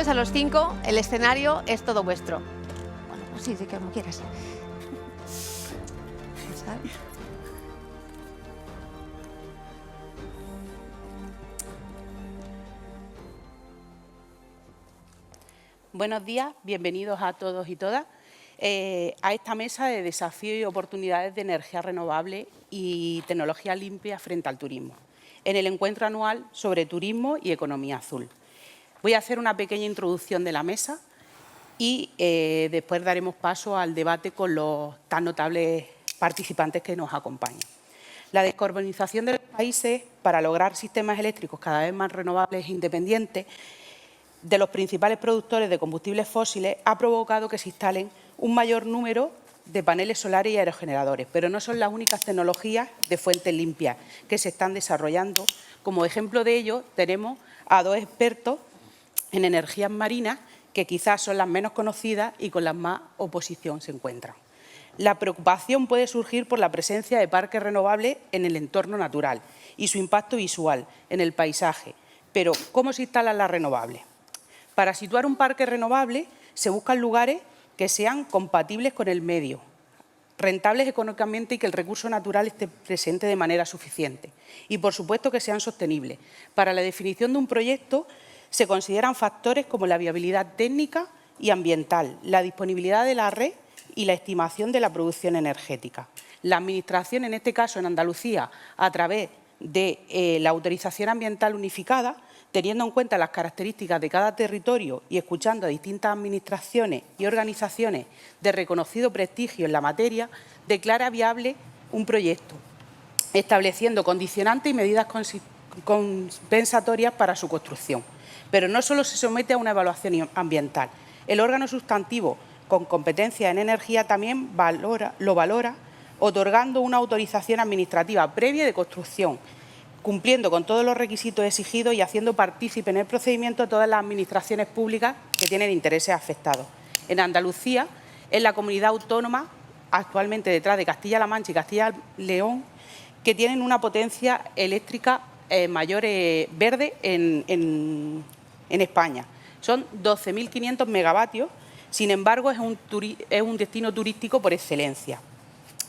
a los 5, el escenario es todo vuestro. Bueno, pues sí, como quieras. Vamos a ver. Buenos días, bienvenidos a todos y todas a esta mesa de desafíos y oportunidades de energía renovable y tecnología limpia frente al turismo, en el encuentro anual sobre turismo y economía azul. Voy a hacer una pequeña introducción de la mesa y después daremos paso al debate con los tan notables participantes que nos acompañan. La descarbonización de los países para lograr sistemas eléctricos cada vez más renovables e independientes de los principales productores de combustibles fósiles ha provocado que se instalen un mayor número de paneles solares y aerogeneradores, pero no son las únicas tecnologías de fuentes limpias que se están desarrollando. Como ejemplo de ello, tenemos a dos expertos en energías marinas que quizás son las menos conocidas y con las más oposición se encuentran. La preocupación puede surgir por la presencia de parques renovables en el entorno natural y su impacto visual en el paisaje. Pero, ¿cómo se instalan las renovables? Para situar un parque renovable se buscan lugares que sean compatibles con el medio, rentables económicamente y que el recurso natural esté presente de manera suficiente. Y, por supuesto, que sean sostenibles. Para la definición de un proyecto se consideran factores como la viabilidad técnica y ambiental, la disponibilidad de la red y la estimación de la producción energética. La Administración, en este caso en Andalucía, a través de la autorización ambiental unificada, teniendo en cuenta las características de cada territorio y escuchando a distintas administraciones y organizaciones de reconocido prestigio en la materia, declara viable un proyecto, estableciendo condicionantes y medidas compensatorias para su construcción. Pero no solo se somete a una evaluación ambiental. El órgano sustantivo con competencia en energía también lo valora, otorgando una autorización administrativa previa de construcción, cumpliendo con todos los requisitos exigidos y haciendo partícipe en el procedimiento a todas las administraciones públicas que tienen intereses afectados. En Andalucía es la comunidad autónoma, actualmente detrás de Castilla-La Mancha y Castilla-León, que tienen una potencia eléctrica mayor verde en España. Son 12.500 megavatios, sin embargo, es un destino turístico por excelencia.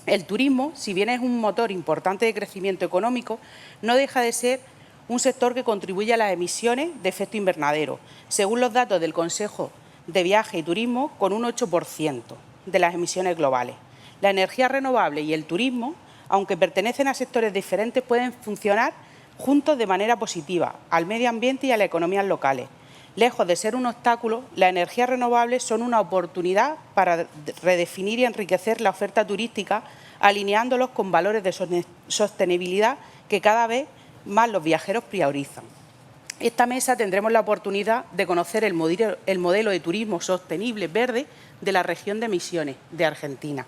El turismo, si bien es un motor importante de crecimiento económico, no deja de ser un sector que contribuye a las emisiones de efecto invernadero, según los datos del Consejo de Viaje y Turismo, con un 8% de las emisiones globales. La energía renovable y el turismo, aunque pertenecen a sectores diferentes, pueden funcionar juntos de manera positiva al medio ambiente y a las economías locales. Lejos de ser un obstáculo, las energías renovables son una oportunidad para redefinir y enriquecer la oferta turística, alineándolos con valores de sostenibilidad que cada vez más los viajeros priorizan. Esta mesa tendremos la oportunidad de conocer el modelo de turismo sostenible verde de la región de Misiones, de Argentina.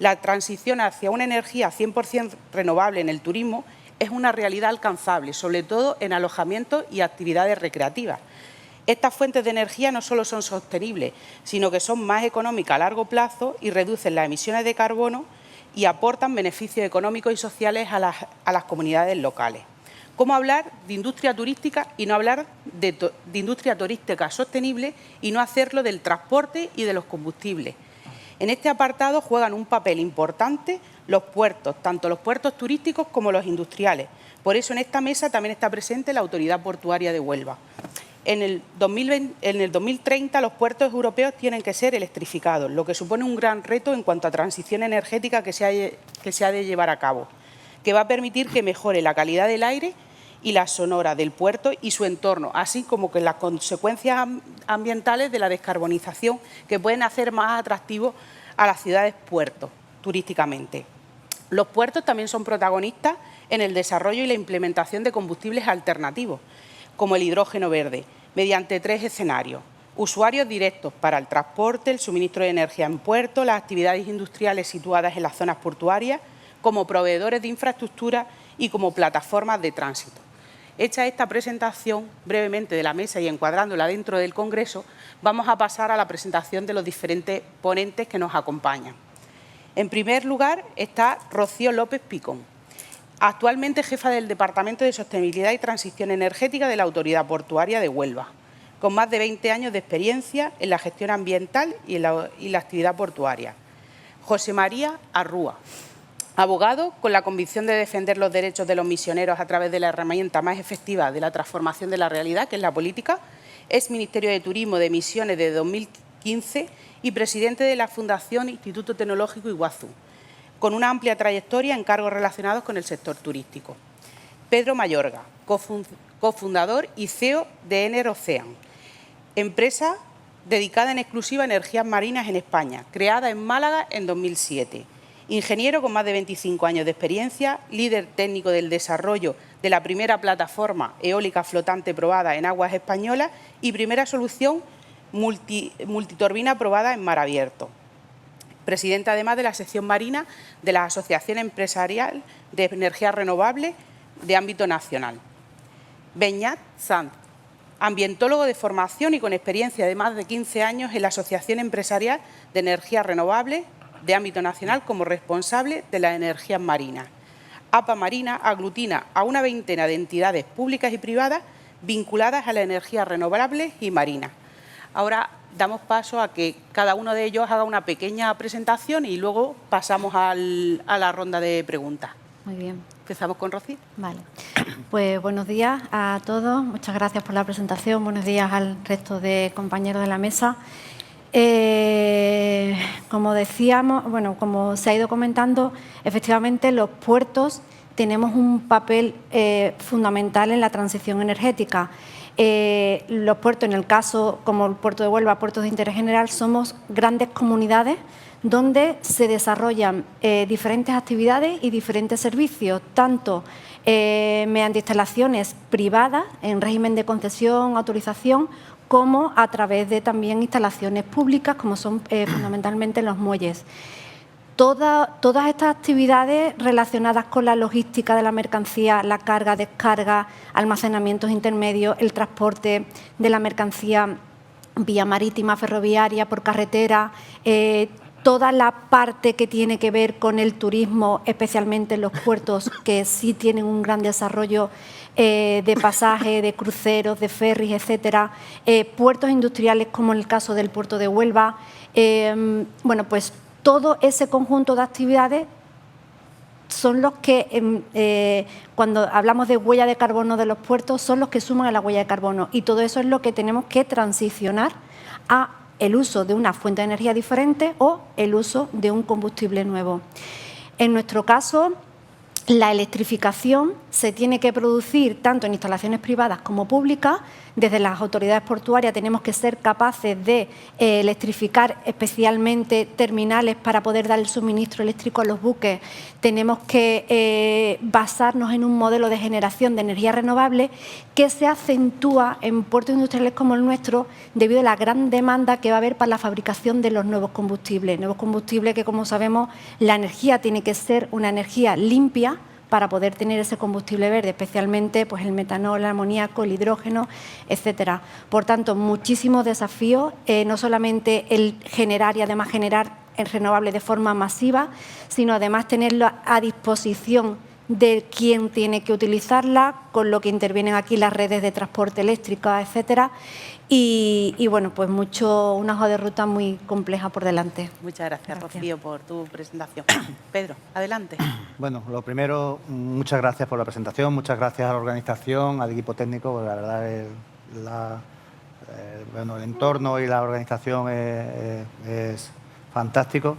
La transición hacia una energía 100% renovable en el turismo es una realidad alcanzable, sobre todo en alojamientos y actividades recreativas. Estas fuentes de energía no solo son sostenibles, sino que son más económicas a largo plazo y reducen las emisiones de carbono y aportan beneficios económicos y sociales a las comunidades locales. ¿Cómo hablar de industria turística y no hablar de industria turística sostenible y no hacerlo del transporte y de los combustibles? En este apartado juegan un papel importante los puertos, tanto los puertos turísticos como los industriales. Por eso en esta mesa también está presente la Autoridad Portuaria de Huelva. En el 2030 los puertos europeos tienen que ser electrificados, lo que supone un gran reto en cuanto a transición energética que se ha de llevar a cabo, que va a permitir que mejore la calidad del aire y la sonora del puerto y su entorno, así como que las consecuencias ambientales de la descarbonización que pueden hacer más atractivos a las ciudades puertos turísticamente. Los puertos también son protagonistas en el desarrollo y la implementación de combustibles alternativos, como el hidrógeno verde, mediante 3 escenarios: usuarios directos para el transporte, el suministro de energía en puerto, las actividades industriales situadas en las zonas portuarias, como proveedores de infraestructura y como plataformas de tránsito. Hecha esta presentación brevemente de la mesa y encuadrándola dentro del Congreso, vamos a pasar a la presentación de los diferentes ponentes que nos acompañan. En primer lugar está Rocío López Picón, actualmente jefa del Departamento de Sostenibilidad y Transición Energética de la Autoridad Portuaria de Huelva. con más de 20 años de experiencia en la gestión ambiental y la actividad portuaria. José María Arrúa, abogado con la convicción de defender los derechos de los misioneros a través de la herramienta más efectiva de la transformación de la realidad, que es la política. Es Ministerio de Turismo de Misiones de 2015 y presidente de la Fundación Instituto Tecnológico Iguazú, con una amplia trayectoria en cargos relacionados con el sector turístico. Pedro Mayorga, cofundador y CEO de Ener Ocean, empresa dedicada en exclusiva a energías marinas en España, creada en Málaga en 2007. Ingeniero con más de 25 años de experiencia, líder técnico del desarrollo de la primera plataforma eólica flotante probada en aguas españolas y primera solución multiturbina probada en mar abierto. Presidenta además de la sección marina de la Asociación Empresarial de Energías Renovables de ámbito nacional. Beñat Sanz, ambientólogo de formación y con experiencia de más de 15 años en la Asociación Empresarial de Energías Renovables de ámbito nacional como responsable de las energías marinas. APA Marina aglutina a una veintena de entidades públicas y privadas vinculadas a las energías renovables y marinas. Ahora damos paso a que cada uno de ellos haga una pequeña presentación y luego pasamos a la ronda de preguntas. Muy bien. Empezamos con Rocío. Vale. Pues buenos días a todos. Muchas gracias por la presentación. Buenos días al resto de compañeros de la mesa. Como decíamos, como se ha ido comentando, efectivamente los puertos tenemos un papel fundamental en la transición energética. Los puertos, en el caso como el puerto de Huelva, puertos de interés general, somos grandes comunidades donde se desarrollan diferentes actividades y diferentes servicios, tanto mediante instalaciones privadas en régimen de concesión, autorización, como a través de también instalaciones públicas, como son fundamentalmente los muelles. Todas estas actividades relacionadas con la logística de la mercancía, la carga, descarga, almacenamientos intermedios, el transporte de la mercancía vía marítima, ferroviaria, por carretera, toda la parte que tiene que ver con el turismo, especialmente en los puertos, que sí tienen un gran desarrollo de pasaje, de cruceros, de ferries, etcétera, puertos industriales como en el caso del puerto de Huelva, pues todo ese conjunto de actividades son los que, cuando hablamos de huella de carbono de los puertos, son los que suman a la huella de carbono, y todo eso es lo que tenemos que transicionar a el uso de una fuente de energía diferente o el uso de un combustible nuevo. En nuestro caso, la electrificación se tiene que producir tanto en instalaciones privadas como públicas. Desde las autoridades portuarias tenemos que ser capaces de electrificar especialmente terminales para poder dar el suministro eléctrico a los buques. Tenemos que basarnos en un modelo de generación de energía renovable que se acentúa en puertos industriales como el nuestro debido a la gran demanda que va a haber para la fabricación de los nuevos combustibles. Nuevos combustibles que, como sabemos, la energía tiene que ser una energía limpia para poder tener ese combustible verde, especialmente pues el metanol, el amoníaco, el hidrógeno, etcétera. Por tanto, muchísimos desafíos, no solamente el generar y además generar el renovable de forma masiva, sino además tenerlo a disposición de quien tiene que utilizarla, con lo que intervienen aquí las redes de transporte eléctrica, etcétera. Y bueno, pues una hoja de ruta muy compleja por delante. Muchas gracias, Rocío, por tu presentación. Pedro, adelante. Bueno, lo primero, muchas gracias por la presentación, muchas gracias a la organización, al equipo técnico, porque la verdad el entorno y la organización es fantástico.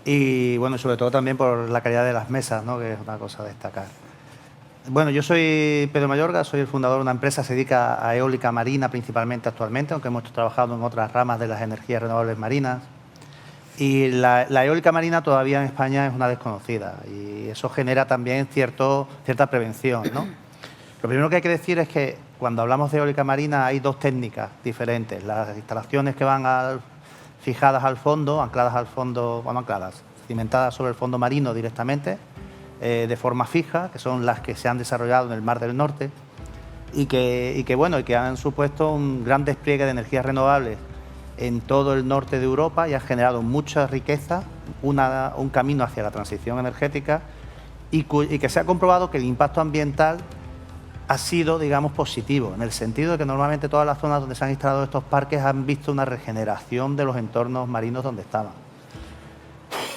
Y bueno, sobre todo también por la calidad de las mesas, ¿no?, que es una cosa a destacar. Bueno, yo soy Pedro Mayorga, soy el fundador de una empresa que se dedica a eólica marina principalmente actualmente, aunque hemos trabajado en otras ramas de las energías renovables marinas. Y la eólica marina todavía en España es una desconocida y eso genera también cierta prevención, ¿no? Lo primero que hay que decir es que cuando hablamos de eólica marina hay dos técnicas diferentes. Las instalaciones que van fijadas al fondo, cimentadas sobre el fondo marino directamente, de forma fija, que son las que se han desarrollado en el Mar del Norte y que han supuesto un gran despliegue de energías renovables en todo el norte de Europa y han generado mucha riqueza, un camino hacia la transición energética y que se ha comprobado que el impacto ambiental ha sido, digamos, positivo, en el sentido de que normalmente todas las zonas donde se han instalado estos parques han visto una regeneración de los entornos marinos donde estaban.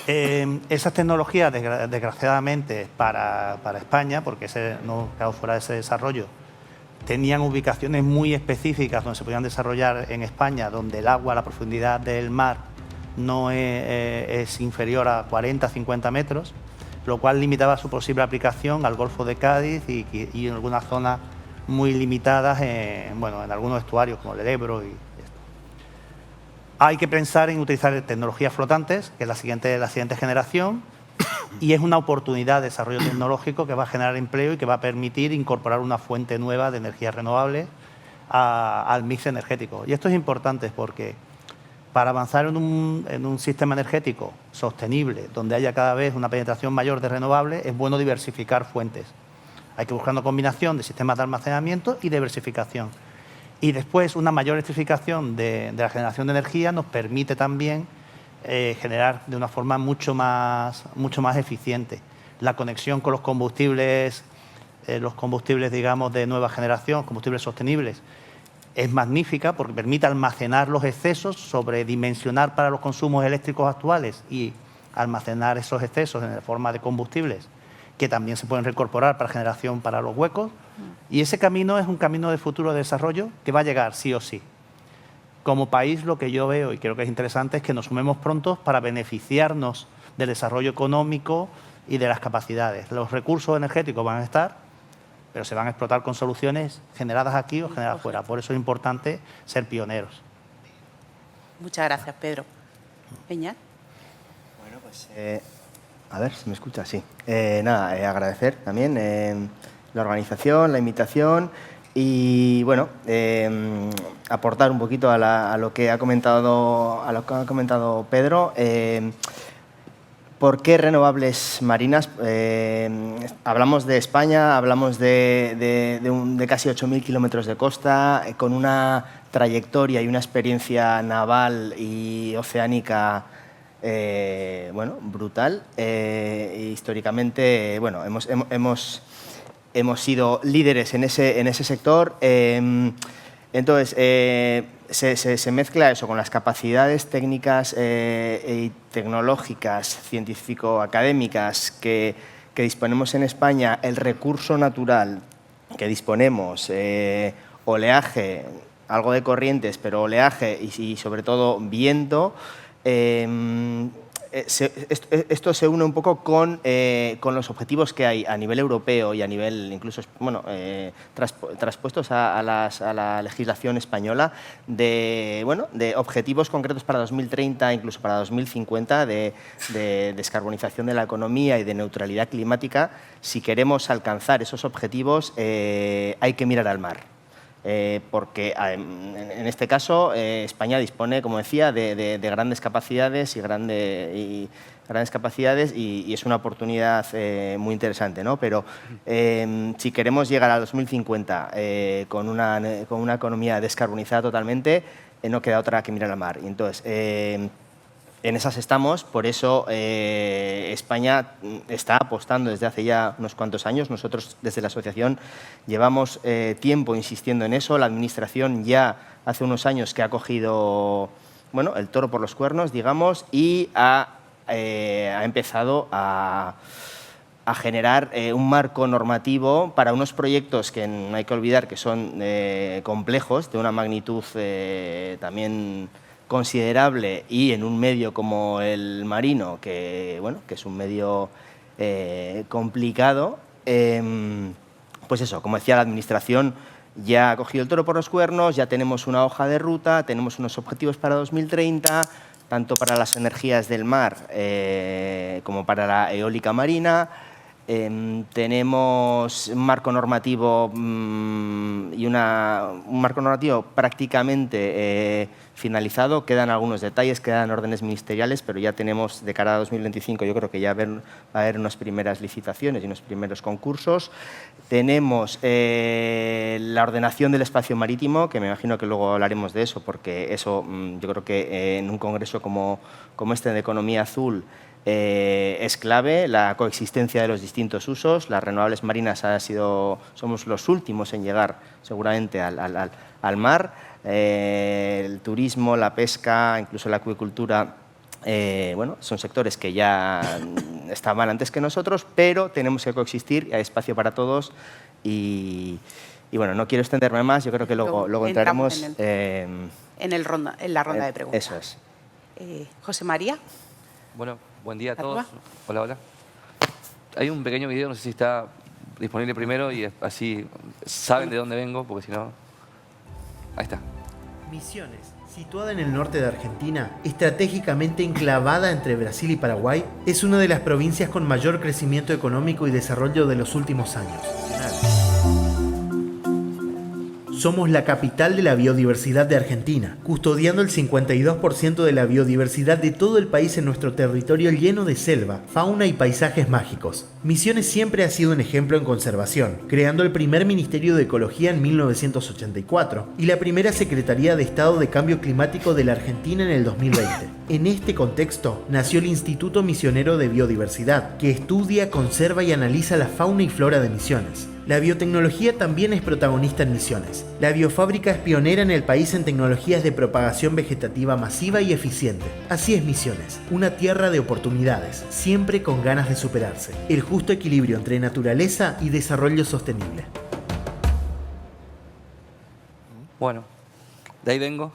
Esas tecnologías, desgraciadamente, para España, porque no quedado fuera de ese desarrollo, tenían ubicaciones muy específicas donde se podían desarrollar en España, donde el agua, la profundidad del mar no es inferior a 40-50 metros, lo cual limitaba su posible aplicación al Golfo de Cádiz y en algunas zonas muy limitadas en algunos estuarios como el Ebro y esto. Hay que pensar en utilizar tecnologías flotantes, que es la siguiente generación, y es una oportunidad de desarrollo tecnológico que va a generar empleo y que va a permitir incorporar una fuente nueva de energías renovables al mix energético. Y esto es importante porque para avanzar en un sistema energético sostenible, donde haya cada vez una penetración mayor de renovables, es bueno diversificar fuentes. Hay que buscar una combinación de sistemas de almacenamiento y diversificación. Y después, una mayor electrificación de la generación de energía nos permite también generar de una forma mucho más eficiente. La conexión con los combustibles, digamos, de nueva generación, combustibles sostenibles, es magnífica porque permite almacenar los excesos, sobredimensionar para los consumos eléctricos actuales y almacenar esos excesos en forma de combustibles que también se pueden reincorporar para generación para los huecos. Y ese camino es un camino de futuro de desarrollo que va a llegar sí o sí. Como país, lo que yo veo y creo que es interesante es que nos sumemos pronto para beneficiarnos del desarrollo económico y de las capacidades. Los recursos energéticos van a estar, pero se van a explotar con soluciones generadas aquí o generadas fuera. Por eso es importante ser pioneros. Muchas gracias, Pedro. Peña. Bueno, pues a ver si me escucha, sí. Agradecer también la organización, la invitación y bueno, aportar un poquito a lo que ha comentado Pedro. ¿Por qué renovables marinas? Hablamos de España, hablamos de casi 8.000 kilómetros de costa, con una trayectoria y una experiencia naval y oceánica brutal. Históricamente, hemos sido líderes en ese sector. Entonces, se mezcla eso con las capacidades técnicas y tecnológicas, científico-académicas que disponemos en España, el recurso natural que disponemos, oleaje, algo de corrientes, pero oleaje y sobre todo viento. Esto se une un poco con los objetivos que hay a nivel europeo y a nivel incluso traspuestos a la legislación española de objetivos concretos para 2030, incluso para 2050, de descarbonización de la economía y de neutralidad climática. Si queremos alcanzar esos objetivos, hay que mirar al mar. Porque en este caso España dispone, como decía, de grandes capacidades y es una oportunidad muy interesante, ¿no? Pero si queremos llegar al 2050 con una economía descarbonizada totalmente, no queda otra que mirar al mar. Y entonces, en esas estamos, por eso España está apostando desde hace ya unos cuantos años. Nosotros desde la asociación llevamos tiempo insistiendo en eso. La Administración ya hace unos años que ha cogido el toro por los cuernos, digamos, y ha empezado a generar un marco normativo para unos proyectos que no hay que olvidar que son complejos, de una magnitud también considerable y en un medio como el marino, que es un medio complicado. Pues eso, como decía, la Administración ya ha cogido el toro por los cuernos, ya tenemos una hoja de ruta, tenemos unos objetivos para 2030, tanto para las energías del mar como para la eólica marina. Tenemos un marco normativo y un marco normativo prácticamente finalizado. Quedan algunos detalles, quedan órdenes ministeriales, pero ya tenemos de cara a 2025, yo creo que ya va a haber unas primeras licitaciones y unos primeros concursos. Tenemos la ordenación del espacio marítimo, que me imagino que luego hablaremos de eso, porque eso yo creo que en un congreso como este de Economía Azul es clave la coexistencia de los distintos usos. Las renovables marinas somos los últimos en llegar seguramente al mar. El turismo, la pesca, incluso la acuicultura, bueno, son sectores que ya estaban antes que nosotros, pero tenemos que coexistir, hay espacio para todos y bueno, no quiero extenderme más, yo creo que luego entraremos en la ronda de preguntas. Eso es. José María. Bueno, buen día a todos. Hola, hola. Hay un pequeño video, no sé si está disponible primero y así saben de dónde vengo, porque si no... Ahí está. Misiones, situada en el norte de Argentina, estratégicamente enclavada entre Brasil y Paraguay, es una de las provincias con mayor crecimiento económico y desarrollo de los últimos años. Somos la capital de la biodiversidad de Argentina, custodiando el 52% de la biodiversidad de todo el país en nuestro territorio lleno de selva, fauna y paisajes mágicos. Misiones siempre ha sido un ejemplo en conservación, creando el primer Ministerio de Ecología en 1984 y la primera Secretaría de Estado de Cambio Climático de la Argentina en el 2020. En este contexto, nació el Instituto Misionero de Biodiversidad, que estudia, conserva y analiza la fauna y flora de Misiones. La biotecnología también es protagonista en Misiones. La biofábrica es pionera en el país en tecnologías de propagación vegetativa masiva y eficiente. Así es Misiones, una tierra de oportunidades, siempre con ganas de superarse. El justo equilibrio entre naturaleza y desarrollo sostenible. Bueno, de ahí vengo.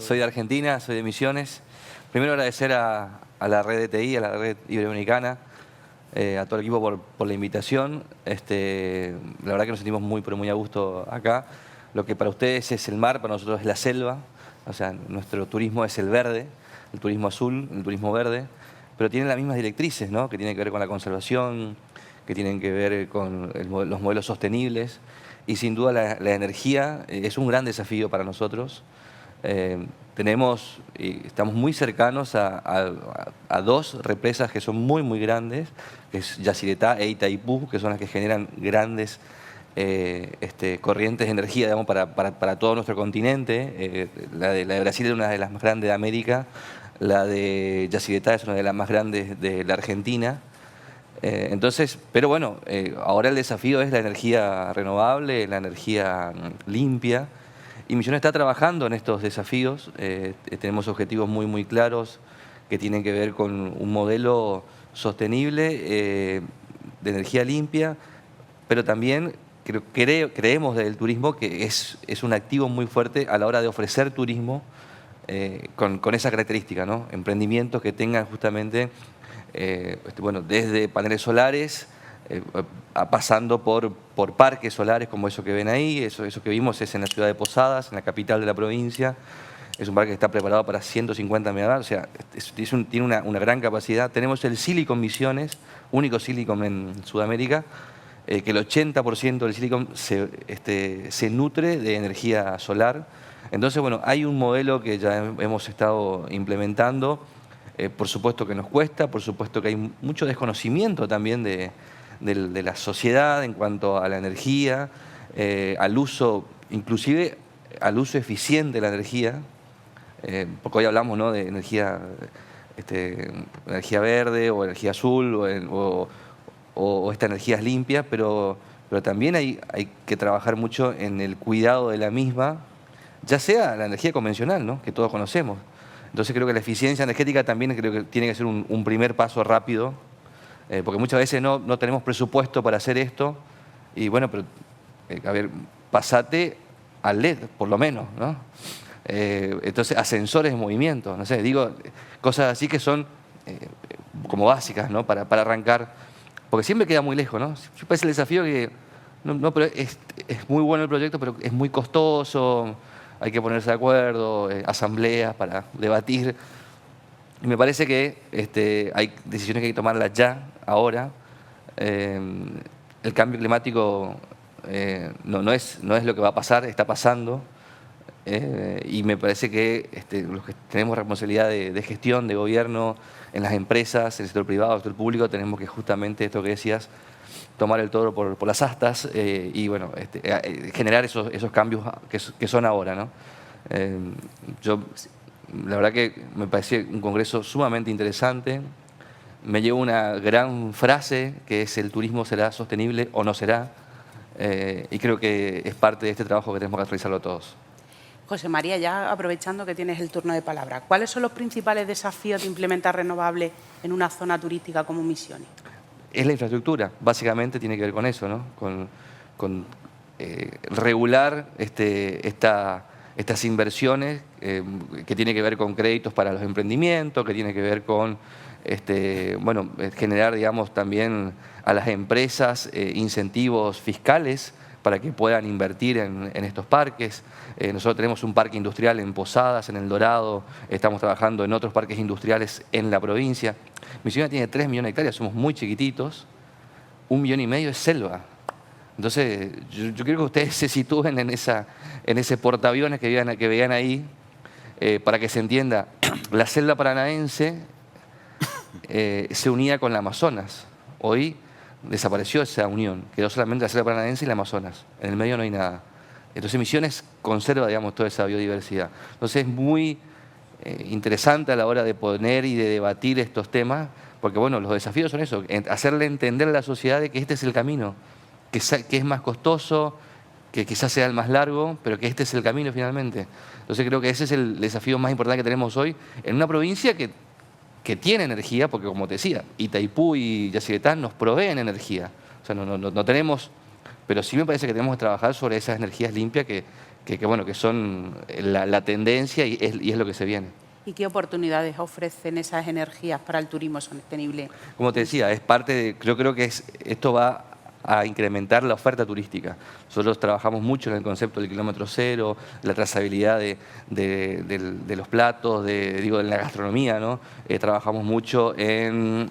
Soy de Argentina, soy de Misiones. Primero agradecer a la red DTI, a la red iberoamericana, a todo el equipo por la invitación. La verdad que nos sentimos muy, pero muy a gusto acá. Lo que para ustedes es el mar, para nosotros es la selva. O sea, nuestro turismo es el verde, el turismo azul, el turismo verde, pero tienen las mismas directrices, ¿no? Que tienen que ver con la conservación, que tienen que ver con los modelos sostenibles. Y sin duda la energía es un gran desafío para nosotros. Estamos muy cercanos a dos represas que son muy, muy grandes, que es Yacyretá e Itaipú, que son las que generan grandes corrientes de energía, digamos, para todo nuestro continente. La de Brasil es una de las más grandes de América, la de Yacyretá es una de las más grandes de la Argentina. Pero bueno, ahora el desafío es la energía renovable, la energía limpia. Y Misiones está trabajando en estos desafíos. Tenemos objetivos muy, muy claros que tienen que ver con un modelo sostenible de energía limpia, pero también creemos del turismo que es un activo muy fuerte a la hora de ofrecer turismo con esa característica, ¿no? Emprendimientos que tengan justamente, desde paneles solares, pasando por parques solares como eso que ven ahí. Eso que vimos es en la ciudad de Posadas, en la capital de la provincia. Es un parque que está preparado para 150 megawatts, o sea, tiene una gran capacidad. Tenemos el Silicon Misiones, único Silicon en Sudamérica, que el 80% del Silicon se nutre de energía solar. Entonces, bueno, hay un modelo que ya hemos estado implementando. Por supuesto que nos cuesta, por supuesto que hay mucho desconocimiento también de la sociedad en cuanto a la energía, al uso, inclusive al uso eficiente de la energía, porque hoy hablamos, ¿no?, de energía verde o energía azul o estas energías limpias, pero también hay que trabajar mucho en el cuidado de la misma, ya sea la energía convencional, ¿no?, que todos conocemos. Entonces creo que la eficiencia energética también creo que tiene que ser un primer paso rápido, porque muchas veces no tenemos presupuesto para hacer esto, y bueno, pero a ver, pasate al LED, por lo menos, ¿no? Entonces, ascensores de movimiento, no sé, digo, cosas así que son como básicas, ¿no?, para arrancar, porque siempre queda muy lejos, ¿no? Siempre parece el desafío que, pero es muy bueno el proyecto, pero es muy costoso, hay que ponerse de acuerdo, asambleas para debatir. Y me parece que hay decisiones que hay que tomarlas ya, ahora. El cambio climático no es lo que va a pasar, está pasando. Y me parece que los que tenemos responsabilidad de gestión, de gobierno, en las empresas, en el sector privado, en el sector público, tenemos que justamente, esto que decías, tomar el toro por las astas y bueno, generar esos cambios que son ahora, ¿no? La verdad que me pareció un congreso sumamente interesante me llevo una gran frase que es: el turismo será sostenible o no será, y creo que es parte de este trabajo que tenemos que realizarlo todos. José María, ya aprovechando que tienes el turno de palabra, ¿cuáles son los principales desafíos de implementar renovables en una zona turística como Misiones? Es la infraestructura, básicamente tiene que ver con eso, ¿no? Con regular estas inversiones que tiene que ver con créditos para los emprendimientos, que tiene que ver con generar, digamos, también a las empresas incentivos fiscales para que puedan invertir en estos parques. Nosotros tenemos un parque industrial en Posadas, en El Dorado, estamos trabajando en otros parques industriales en la provincia. Misiones tiene 3 millones de hectáreas, somos muy chiquititos, 1,5 millones es selva. Entonces, yo quiero que ustedes se sitúen en ese portaaviones que veían ahí, para que se entienda. La selva paranaense se unía con la Amazonas. Hoy desapareció esa unión, quedó solamente la selva paranaense y la Amazonas. En el medio no hay nada. Entonces Misiones conserva, digamos, toda esa biodiversidad. Entonces es muy interesante a la hora de poner y de debatir estos temas, porque bueno, los desafíos son eso, hacerle entender a la sociedad de que este es el camino, que es más costoso, que quizás sea el más largo, pero que este es el camino finalmente. Entonces creo que ese es el desafío más importante que tenemos hoy en una provincia que tiene energía, porque como te decía, Itaipú y Yacyretá nos proveen energía. O sea, no tenemos, pero sí me parece que tenemos que trabajar sobre esas energías limpias que son la tendencia y es lo que se viene. ¿Y qué oportunidades ofrecen esas energías para el turismo sostenible? Como te decía, es parte de, yo creo que esto va a incrementar la oferta turística. Nosotros trabajamos mucho en el concepto del kilómetro cero, la trazabilidad de los platos, de la gastronomía, ¿no? Trabajamos mucho en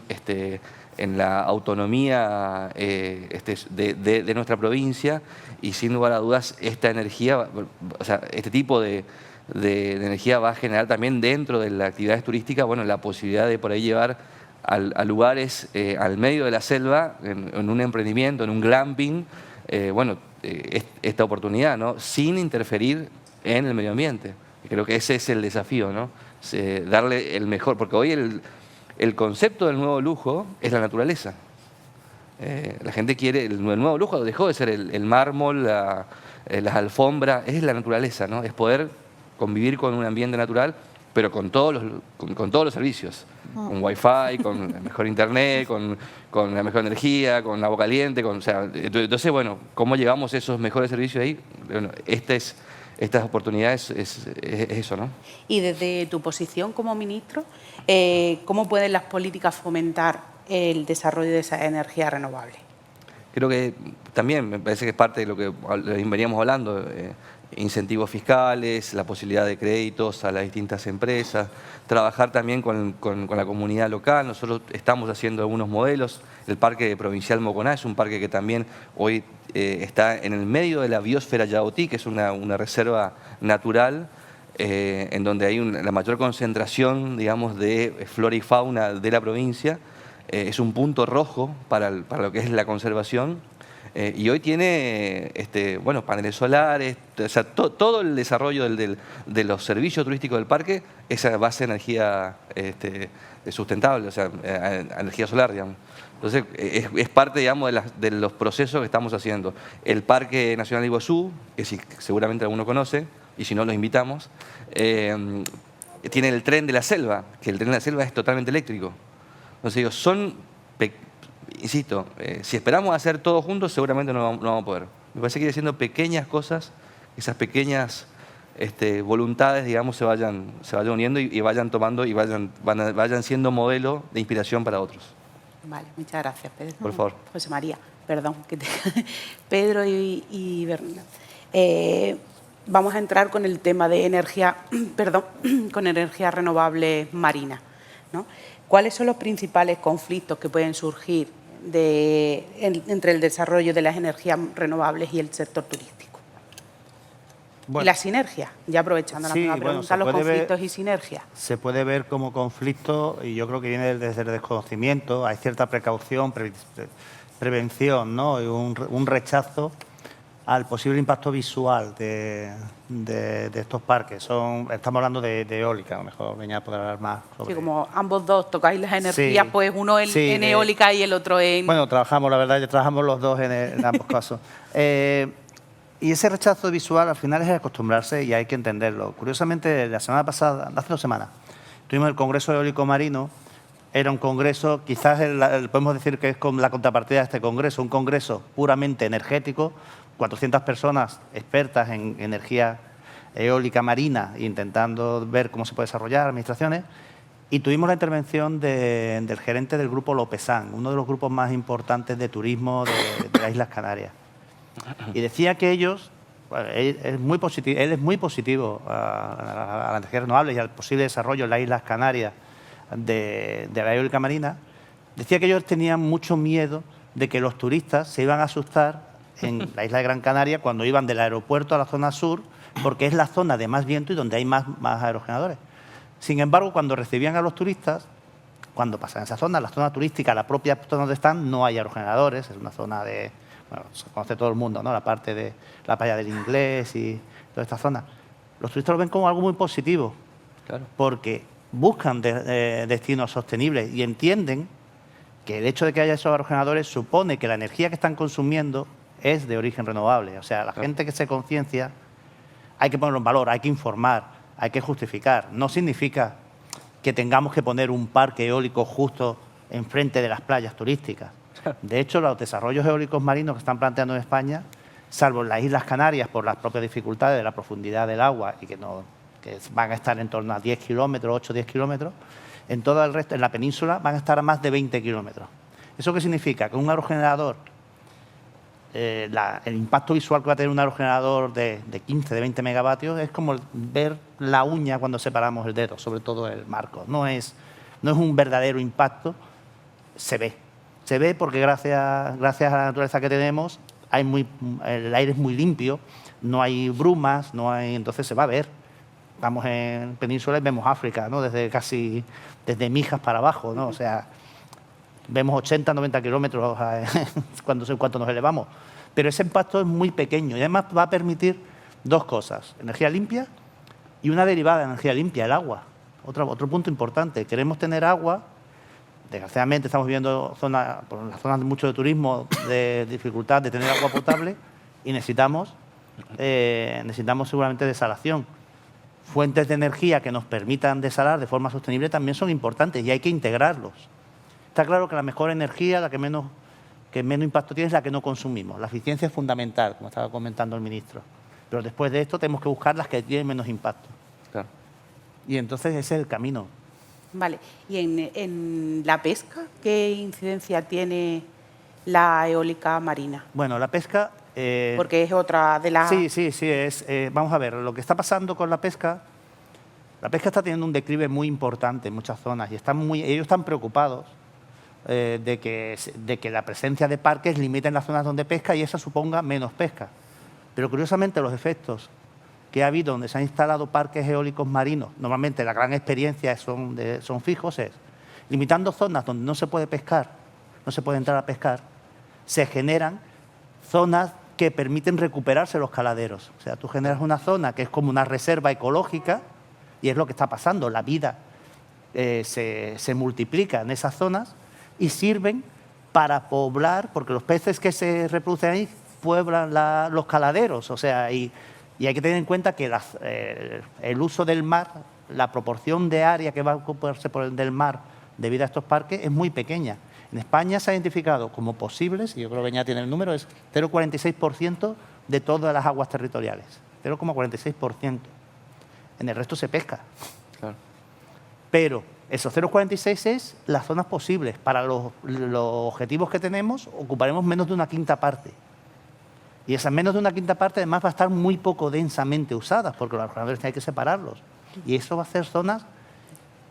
la autonomía de nuestra provincia, y sin lugar a dudas esta energía, o sea, este tipo de energía va a generar también dentro de las actividades turísticas, bueno, la posibilidad de por ahí llevar a lugares al medio de la selva, en un emprendimiento, en un glamping, esta oportunidad, ¿no? Sin interferir en el medio ambiente. Y creo que ese es el desafío, ¿no? Darle el mejor, porque hoy el concepto del nuevo lujo es la naturaleza. La gente quiere, el nuevo lujo dejó de ser el mármol, las alfombras, es la naturaleza, ¿no? Es poder convivir con un ambiente natural, pero con todos los servicios, con wifi, con mejor internet, con la mejor energía, con agua caliente, entonces, bueno, ¿cómo llevamos esos mejores servicios ahí? Bueno, estas oportunidades es eso, ¿no? Y desde tu posición como ministro, ¿cómo pueden las políticas fomentar el desarrollo de esas energías renovables? Creo que también me parece que es parte de lo que veníamos hablando, incentivos fiscales, la posibilidad de créditos a las distintas empresas, trabajar también con la comunidad local. Nosotros estamos haciendo algunos modelos. El Parque Provincial Moconá es un parque que también hoy está en el medio de la biosfera Yaotí, que es una reserva natural, en donde hay la mayor concentración, digamos, de flora y fauna de la provincia. Es un punto rojo para lo que es la conservación. Y hoy tiene paneles solares, o sea, todo el desarrollo de los servicios turísticos del parque es a base de energía sustentable, o sea, energía solar, digamos. Entonces, es parte, digamos, de los procesos que estamos haciendo. El Parque Nacional Iguazú, que seguramente alguno conoce, y si no, los invitamos, tiene el tren de la selva, que el tren de la selva es totalmente eléctrico. Entonces, digo, insisto, si esperamos hacer todo juntos, seguramente no vamos a poder. Me parece que ir haciendo pequeñas cosas, esas pequeñas voluntades, digamos, se vayan uniendo y vayan tomando y vayan siendo modelo de inspiración para otros. Vale, muchas gracias, Pedro. Por favor. José María, perdón. Pedro y Bernat. Vamos a entrar con el tema de energía, con energías renovables marinas, ¿no? ¿Cuáles son los principales conflictos que pueden surgir entre el desarrollo de las energías renovables y el sector turístico? Bueno, y la sinergia, ya aprovechando la misma pregunta, los conflictos y sinergias. Se puede ver como conflicto, y yo creo que viene desde el desconocimiento, hay cierta precaución, prevención, ¿no? Y un rechazo al posible impacto visual de estos parques. Estamos hablando de eólica, a lo mejor Beñat podrá hablar más sobre... Sí, como ambos dos tocáis las energías, Sí, pues uno en eólica y el otro en... Bueno, trabajamos, la verdad, trabajamos los dos en ambos casos. Y ese rechazo visual al final es acostumbrarse y hay que entenderlo. Curiosamente, la semana pasada, hace 2 semanas, tuvimos el Congreso Eólico Marino. Era un congreso, quizás podemos decir que es con la contrapartida de este congreso, un congreso puramente energético, 400 personas expertas en energía eólica marina, intentando ver cómo se puede desarrollar, administraciones, y tuvimos la intervención del gerente del Grupo Lopezán, uno de los grupos más importantes de turismo de las Islas Canarias. Y decía que ellos, él es muy positivo a la energía renovable y al posible desarrollo en las Islas Canarias de la eólica marina. Decía que ellos tenían mucho miedo de que los turistas se iban a asustar en la isla de Gran Canaria cuando iban del aeropuerto a la zona sur, porque es la zona de más viento y donde hay más aerogeneradores. Sin embargo, cuando recibían a los turistas, cuando pasan esa zona, la zona turística, la propia zona donde están, no hay aerogeneradores, es una zona de... Bueno, se conoce todo el mundo, ¿no? La parte de la playa del Inglés y toda esta zona. Los turistas lo ven como algo muy positivo, claro, porque buscan destinos sostenibles y entienden que el hecho de que haya esos aerogeneradores supone que la energía que están consumiendo es de origen renovable. O sea, la gente que se conciencia, hay que ponerlo en valor, hay que informar, hay que justificar. No significa que tengamos que poner un parque eólico justo enfrente de las playas turísticas. De hecho, los desarrollos eólicos marinos que están planteando en España, salvo en las Islas Canarias por las propias dificultades de la profundidad del agua y que van a estar en torno a 10 kilómetros, 8-10 kilómetros, en todo el resto, en la península, van a estar a más de 20 kilómetros. ¿Eso qué significa? Que un aerogenerador, el impacto visual que va a tener un aerogenerador de 15, de 20 megavatios es como ver la uña cuando separamos el dedo, sobre todo el marco. No es un verdadero impacto, se ve porque gracias a la naturaleza que tenemos, el aire es muy limpio, no hay brumas, entonces se va a ver. Vamos en península y vemos África, ¿no? Desde Mijas para abajo, ¿no? O sea, vemos 80, 90 kilómetros cuando nos elevamos. Pero ese impacto es muy pequeño y además va a permitir 2 cosas: energía limpia y una derivada de energía limpia, el agua. Otro punto importante, queremos tener agua. Desgraciadamente estamos viviendo por las zonas mucho de turismo, de dificultad de tener agua potable y necesitamos seguramente desalación. Fuentes de energía que nos permitan desalar de forma sostenible también son importantes y hay que integrarlos. Está claro que la mejor energía, la que menos impacto tiene, es la que no consumimos. La eficiencia es fundamental, como estaba comentando el ministro. Pero después de esto tenemos que buscar las que tienen menos impacto. Claro. Y entonces ese es el camino. Vale. ¿Y en la pesca qué incidencia tiene la eólica marina? Bueno, la pesca... porque es otra de las... Sí. Vamos a ver, lo que está pasando con la pesca está teniendo un declive muy importante en muchas zonas y ellos están preocupados de que la presencia de parques limite en las zonas donde pesca y eso suponga menos pesca. Pero curiosamente los efectos que ha habido donde se han instalado parques eólicos marinos, normalmente la gran experiencia son fijos, es limitando zonas donde no se puede pescar, no se puede entrar a pescar, se generan zonas que permiten recuperarse los caladeros. O sea, tú generas una zona que es como una reserva ecológica y es lo que está pasando. La vida se multiplica en esas zonas y sirven para poblar, porque los peces que se reproducen ahí pueblan los caladeros. O sea, y hay que tener en cuenta que el uso del mar, la proporción de área que va a ocuparse del mar debido a estos parques es muy pequeña. En España se ha identificado como posibles, y yo creo que Beñat tiene el número, es 0,46% de todas las aguas territoriales. 0,46%. En el resto se pesca. Claro. Pero esos 0,46 es las zonas posibles. Para los objetivos que tenemos, ocuparemos menos de una quinta parte. Y esas menos de una quinta parte además va a estar muy poco densamente usadas, porque los aerogeneradores hay que separarlos. Y eso va a ser zonas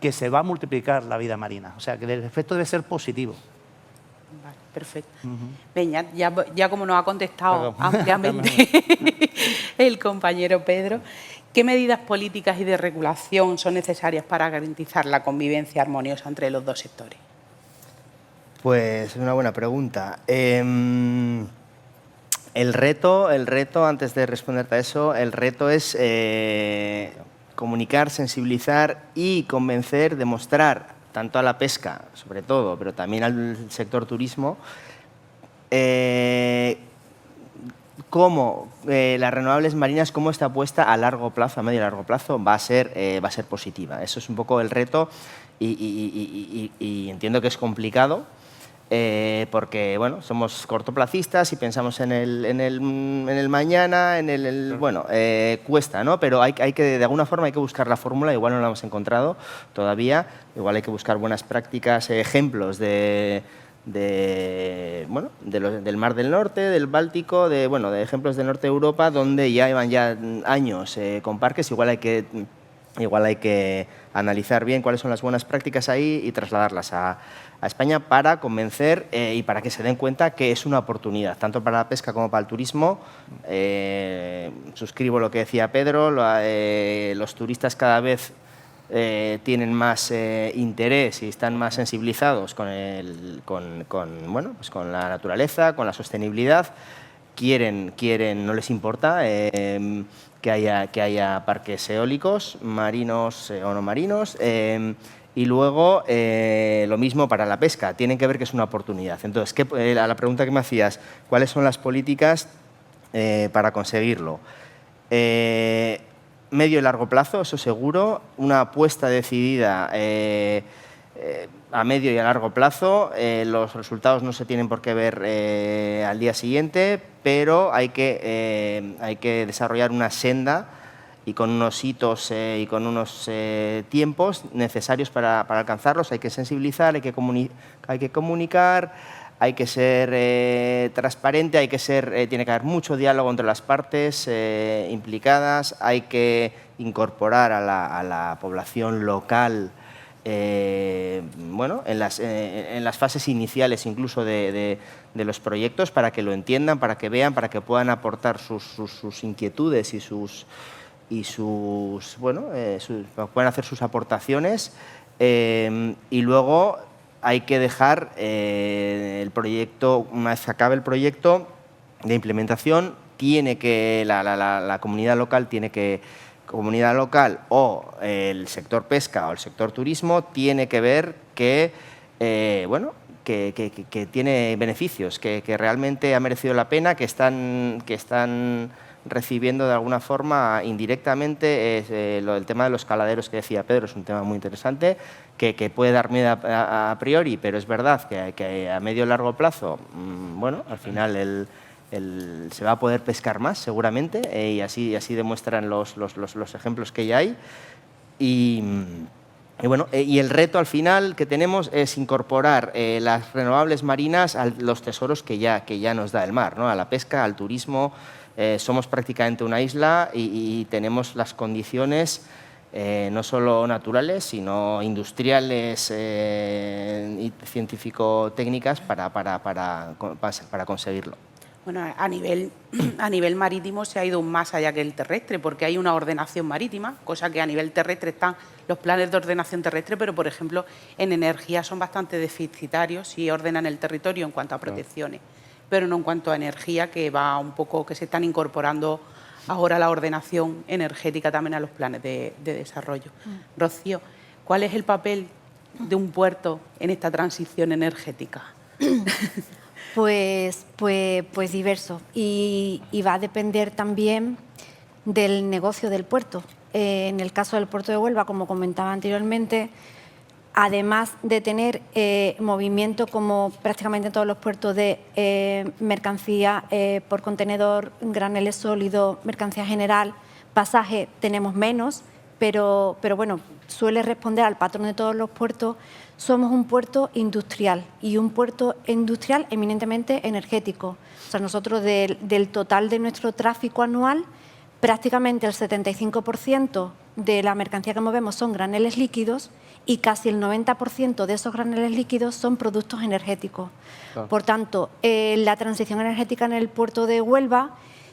que se va a multiplicar la vida marina. O sea, que el efecto debe ser positivo. Vale, perfecto. Beñat, ya como nos ha contestado ampliamente el compañero Pedro, ¿qué medidas políticas y de regulación son necesarias para garantizar la convivencia armoniosa entre los dos sectores? Pues es una buena pregunta. El reto, antes de responderte a eso, el reto es comunicar, sensibilizar y convencer, demostrar, tanto a la pesca, sobre todo, pero también al sector turismo, cómo las renovables marinas, cómo esta apuesta a largo plazo, a medio y largo plazo, va a ser positiva. Eso es un poco el reto y entiendo que es complicado, porque bueno, somos cortoplacistas y pensamos en el mañana, bueno, cuesta, ¿no? Pero hay que, de alguna forma hay que buscar la fórmula, igual no la hemos encontrado todavía, igual hay que buscar buenas prácticas, ejemplos del Mar del Norte, del Báltico, de ejemplos del norte de Europa, donde ya llevan años con parques. Igual hay que analizar bien cuáles son las buenas prácticas ahí y trasladarlas a España para convencer y para que se den cuenta que es una oportunidad, tanto para la pesca como para el turismo. Suscribo lo que decía Pedro, los turistas cada vez tienen más interés y están más sensibilizados con la naturaleza, con la sostenibilidad. Quieren, no les importa que haya parques eólicos, marinos o no marinos. Y luego, lo mismo para la pesca, tienen que ver que es una oportunidad. Entonces, a la pregunta que me hacías, ¿cuáles son las políticas para conseguirlo? Medio y largo plazo, eso seguro, una apuesta decidida a medio y a largo plazo. Los resultados no se tienen por qué ver al día siguiente, pero hay que desarrollar una senda y con unos hitos y con unos tiempos necesarios para alcanzarlos. Hay que sensibilizar, hay que comunicar, hay que ser transparente, tiene que haber mucho diálogo entre las partes implicadas, hay que incorporar a la población local en las fases iniciales incluso de los proyectos, para que lo entiendan, para que vean, para que puedan aportar sus inquietudes pueden hacer sus aportaciones, y luego hay que dejar el proyecto, una vez que acabe el proyecto de implementación, la comunidad local o el sector pesca o el sector turismo tiene que ver que tiene beneficios, que realmente ha merecido la pena, que están recibiendo de alguna forma indirectamente. El tema de los caladeros que decía Pedro es un tema muy interesante, que puede dar miedo a priori, pero es verdad que a medio y largo plazo, al final se va a poder pescar más seguramente, y así demuestran los ejemplos que ya hay. Y el reto al final que tenemos es incorporar las renovables marinas a los tesoros que ya nos da el mar, ¿no? A la pesca, al turismo. Somos prácticamente una isla y tenemos las condiciones no solo naturales, sino industriales y científico-técnicas para conseguirlo. Bueno, a nivel marítimo se ha ido más allá que el terrestre, porque hay una ordenación marítima, cosa que a nivel terrestre están los planes de ordenación terrestre, pero, por ejemplo, en energía son bastante deficitarios y ordenan el territorio en cuanto a protecciones, pero no en cuanto a energía, que se están incorporando ahora la ordenación energética también a los planes de desarrollo. Rocío, ¿cuál es el papel de un puerto en esta transición energética? Pues diverso, y va a depender también del negocio del puerto. En el caso del puerto de Huelva, como comentaba anteriormente, además de tener movimiento como prácticamente todos los puertos de mercancía por contenedor, graneles sólidos, mercancía general, pasaje, tenemos menos, pero bueno, suele responder al patrón de todos los puertos. Somos un puerto industrial, y un puerto industrial eminentemente energético. O sea, nosotros del total de nuestro tráfico anual, prácticamente el 75% de la mercancía que movemos son graneles líquidos, y casi el 90% de esos graneles líquidos son productos energéticos. Claro. Por tanto, la transición energética en el puerto de Huelva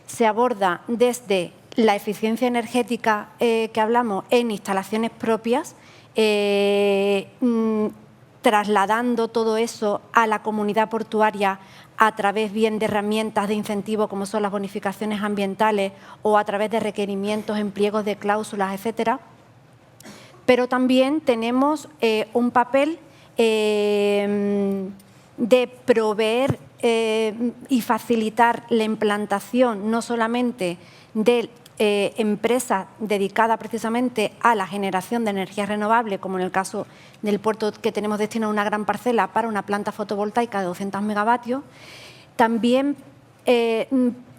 se aborda desde la eficiencia energética que hablamos en instalaciones propias, trasladando todo eso a la comunidad portuaria a través bien de herramientas de incentivo como son las bonificaciones ambientales o a través de requerimientos en pliegos de cláusulas, etcétera. Pero también tenemos un papel de proveer y facilitar la implantación no solamente de empresas dedicadas precisamente a la generación de energía renovable, como en el caso del puerto que tenemos destinado una gran parcela para una planta fotovoltaica de 200 megavatios, también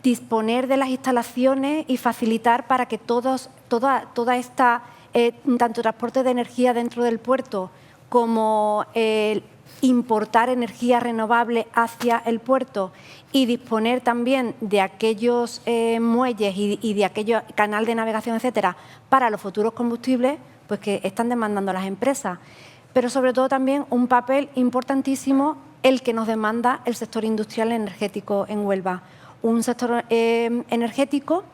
disponer de las instalaciones y facilitar para que toda esta, tanto transporte de energía dentro del puerto como importar energía renovable hacia el puerto y disponer también de aquellos muelles y de aquellos canal de navegación, etcétera, para los futuros combustibles, pues que están demandando las empresas. Pero sobre todo también un papel importantísimo el que nos demanda el sector industrial energético en Huelva. Un sector energético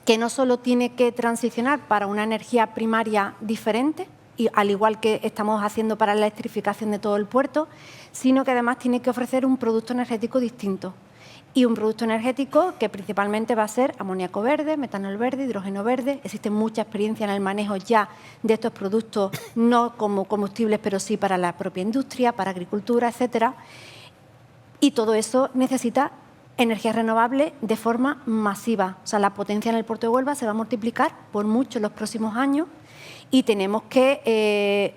que no solo tiene que transicionar para una energía primaria diferente, y al igual que estamos haciendo para la electrificación de todo el puerto, sino que además tiene que ofrecer un producto energético distinto. Y un producto energético que principalmente va a ser amoníaco verde, metanol verde, hidrógeno verde. Existe mucha experiencia en el manejo ya de estos productos, no como combustibles, pero sí para la propia industria, para agricultura, etcétera. Y todo eso necesita energía renovable de forma masiva. O sea, la potencia en el puerto de Huelva se va a multiplicar por mucho en los próximos años y tenemos que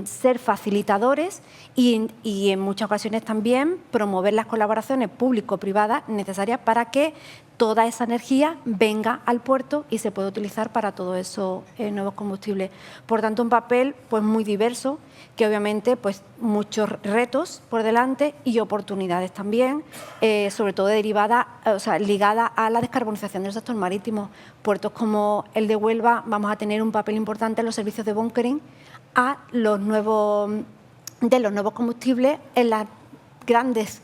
ser facilitadores y en muchas ocasiones también promover las colaboraciones público-privadas necesarias para que toda esa energía venga al puerto y se pueda utilizar para todos esos nuevos combustibles. Por tanto, un papel pues muy diverso, que obviamente pues muchos retos por delante y oportunidades también, sobre todo ligadas a la descarbonización del sector marítimo. Puertos como el de Huelva vamos a tener un papel importante en los servicios de bunkering de los nuevos combustibles en las grandes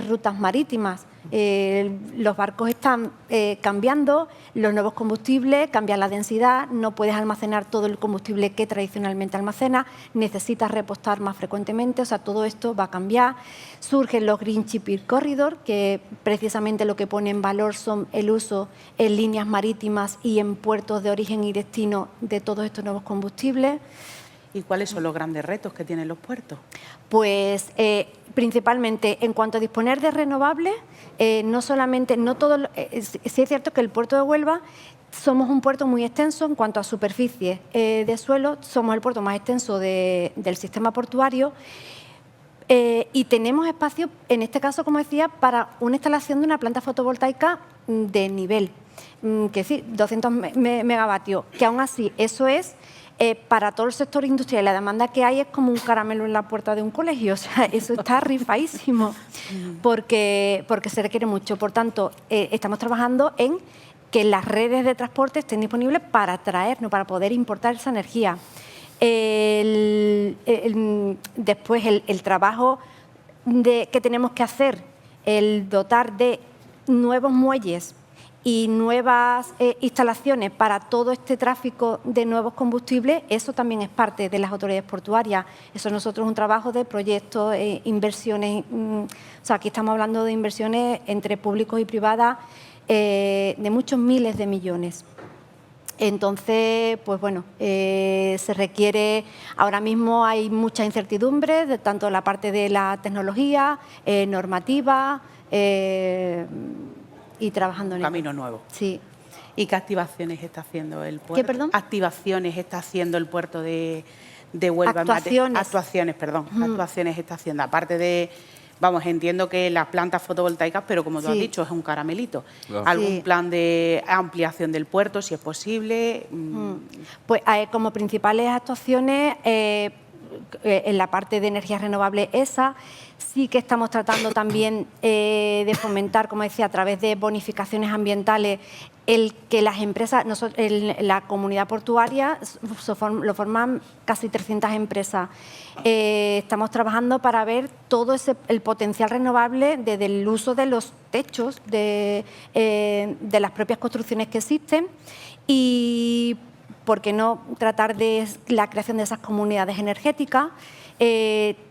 rutas marítimas. Los barcos están cambiando, los nuevos combustibles, cambian la densidad, no puedes almacenar todo el combustible que tradicionalmente almacenas, necesitas repostar más frecuentemente, o sea, todo esto va a cambiar. Surgen los Green Shipping Corridor, que precisamente lo que pone en valor son el uso en líneas marítimas y en puertos de origen y destino de todos estos nuevos combustibles. ¿Y cuáles son los grandes retos que tienen los puertos? Pues principalmente en cuanto a disponer de renovables, sí es cierto que el puerto de Huelva somos un puerto muy extenso en cuanto a superficie de suelo, somos el puerto más extenso del sistema portuario y tenemos espacio, en este caso, como decía, para una instalación de una planta fotovoltaica de nivel, que es decir, 200 megavatios, que aún así eso es para todo el sector industrial. La demanda que hay es como un caramelo en la puerta de un colegio, o sea, eso está rifadísimo porque se requiere mucho. Por tanto, estamos trabajando en que las redes de transporte estén disponibles para traernos, para poder importar esa energía. Después, el trabajo que tenemos que hacer, el dotar de nuevos muelles y nuevas instalaciones para todo este tráfico de nuevos combustibles, eso también es parte de las autoridades portuarias. Eso nosotros es un trabajo de proyectos, inversiones. O sea, aquí estamos hablando de inversiones entre públicos y privadas de muchos miles de millones. Entonces, pues bueno, se requiere, ahora mismo hay mucha incertidumbre, tanto en la parte de la tecnología, normativa, y trabajando en ello. Camino nuevo. Sí. ¿Y qué activaciones está haciendo el puerto? ¿Qué, perdón? ¿Activaciones está haciendo el puerto de Huelva? Actuaciones está haciendo. Aparte de, vamos, entiendo que las plantas fotovoltaicas, pero como tú has dicho, es un caramelito. Claro. ¿Algún plan de ampliación del puerto, si es posible? Pues como principales actuaciones, en la parte de energía renovable sí que estamos tratando también de fomentar, como decía, a través de bonificaciones ambientales, el que las empresas, la comunidad portuaria lo forman casi 300 empresas. Estamos trabajando para ver todo el potencial renovable desde el uso de los techos de las propias construcciones que existen y ¿por qué no tratar de la creación de esas comunidades energéticas?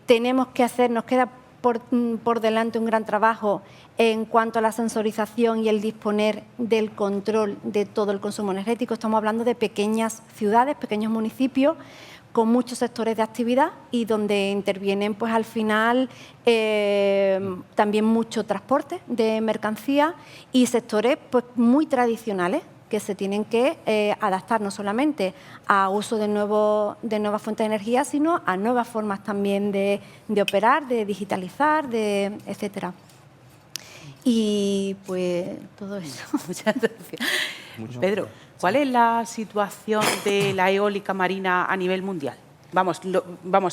Tenemos que hacer, nos queda por delante un gran trabajo en cuanto a la sensorización y el disponer del control de todo el consumo energético. Estamos hablando de pequeñas ciudades, pequeños municipios con muchos sectores de actividad y donde intervienen, pues al final, también mucho transporte de mercancía y sectores pues muy tradicionales que se tienen que adaptar no solamente a uso de nuevas fuentes de energía, sino a nuevas formas también de operar, de digitalizar, etcétera. Y pues todo eso. Muchas gracias. Pedro, ¿cuál es la situación de la eólica marina a nivel mundial? Vamos,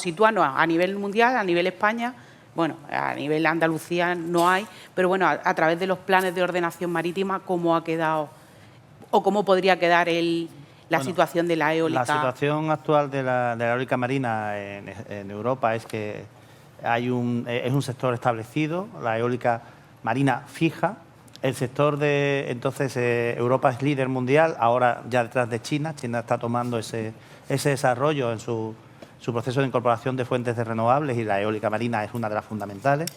sitúanos a nivel mundial, a nivel España. Bueno, a nivel Andalucía no hay, pero bueno, a través de los planes de ordenación marítima, ¿cómo ha quedado o cómo podría quedar la situación de la eólica? La situación actual de la eólica marina en Europa es que es un sector establecido, la eólica marina fija. El sector entonces Europa es líder mundial, ahora ya detrás de China. China está tomando ese desarrollo en su proceso de incorporación de fuentes de renovables y la eólica marina es una de las fundamentales.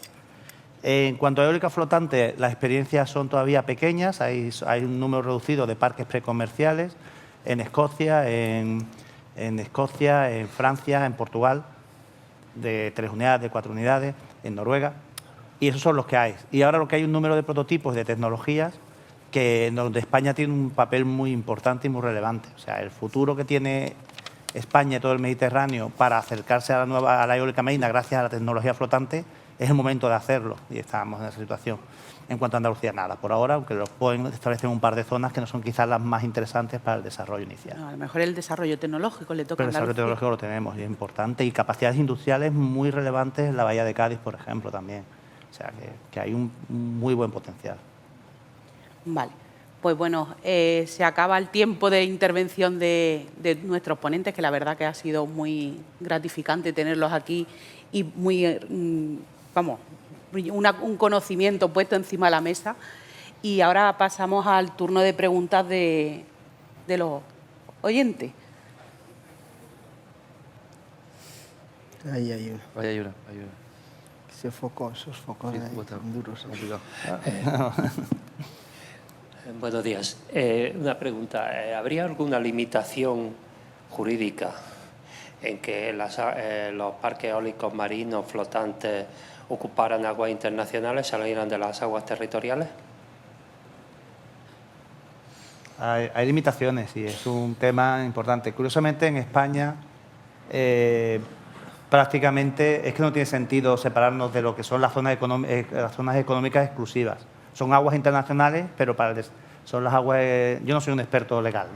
En cuanto a eólica flotante, las experiencias son todavía pequeñas, hay un número reducido de parques precomerciales en Escocia, en Francia, en Portugal, de 3 unidades, de 4 unidades, en Noruega, y esos son los que hay. Y ahora lo que hay un número de prototipos de tecnologías donde España tiene un papel muy importante y muy relevante. O sea, el futuro que tiene España y todo el Mediterráneo para acercarse a la eólica marina gracias a la tecnología flotante, es el momento de hacerlo y estamos en esa situación. En cuanto a Andalucía, nada, por ahora, aunque los pueden establecer un par de zonas que no son quizás las más interesantes para el desarrollo inicial. No, a lo mejor el desarrollo tecnológico le toca a Pero el desarrollo tecnológico lo tenemos y es importante, y capacidades industriales muy relevantes en la Bahía de Cádiz, por ejemplo, también. O sea, que hay un muy buen potencial. Vale. Pues bueno, se acaba el tiempo de intervención de nuestros ponentes, que la verdad que ha sido muy gratificante tenerlos aquí y muy, un conocimiento puesto encima de la mesa. Y ahora pasamos al turno de preguntas de los oyentes. Ahí hay uno. Ahí hay una. Esos focos Sí, ahí, duros. Buenos días. Una pregunta. ¿Habría alguna limitación jurídica en que los parques eólicos marinos flotantes ocuparan aguas internacionales, salieran de las aguas territoriales? Hay limitaciones y es un tema importante. Curiosamente, en España prácticamente es que no tiene sentido separarnos de lo que son las zonas económicas exclusivas. Son aguas internacionales, pero son las aguas... Yo no soy un experto legal,